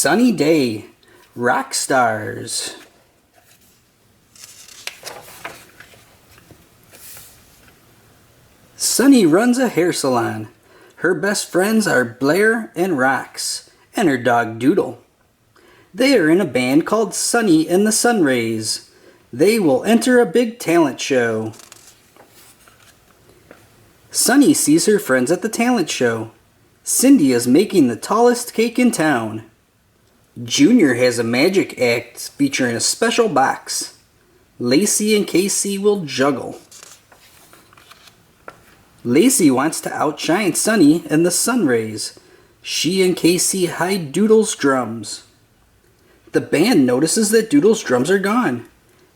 Sunny day, rock stars. Sunny runs a hair salon. Her best friends are Blair and Rox, and her dog Doodle. They are in a band called Sunny and the Sunrays. They will enter a big talent show. Sunny sees her friends at the talent show. Cindy is making the tallest cake in town. Junior has a magic act featuring a special box. Lacey and Casey will juggle. Lacey wants to outshine Sunny and the Sunrays. She and Casey hide Doodle's drums. The band notices that Doodle's drums are gone.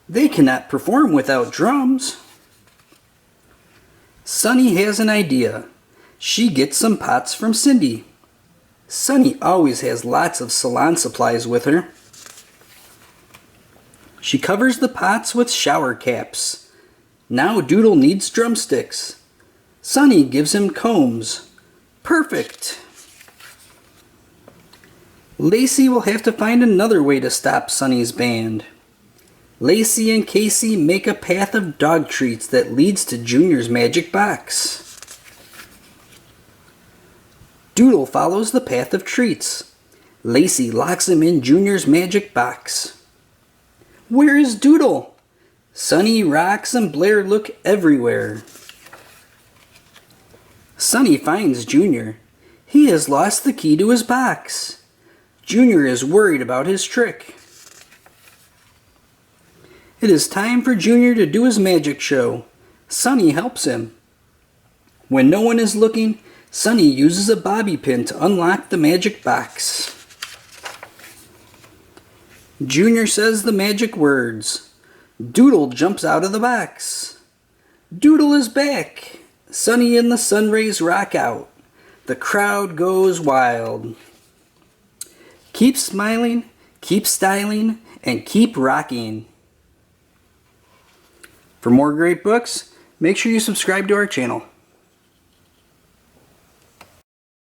They cannot perform without drums. Sunny has an idea. She gets some pots from Cindy. Sunny always has lots of salon supplies with her. She covers the pots with shower caps. Now Doodle needs drumsticks. Sunny gives him combs. Perfect! Lacey will have to find another way to stop Sunny's band. Lacey and Casey make a path of dog treats that leads to Junior's magic box. Doodle follows the path of treats. Lacey locks him in Junior's magic box. Where is Doodle? Sunny, Rox, and Blair look everywhere. Sunny finds Junior. He has lost the key to his box. Junior is worried about his trick. It is time for Junior to do his magic show. Sunny helps him. When no one is looking, Sunny uses a bobby pin to unlock the magic box. Junior says the magic words. Doodle jumps out of the box. Doodle is back. Sunny and the Sunrays rock out. The crowd goes wild. Keep smiling, keep styling, and keep rocking. For more great books, make sure you subscribe to our channel.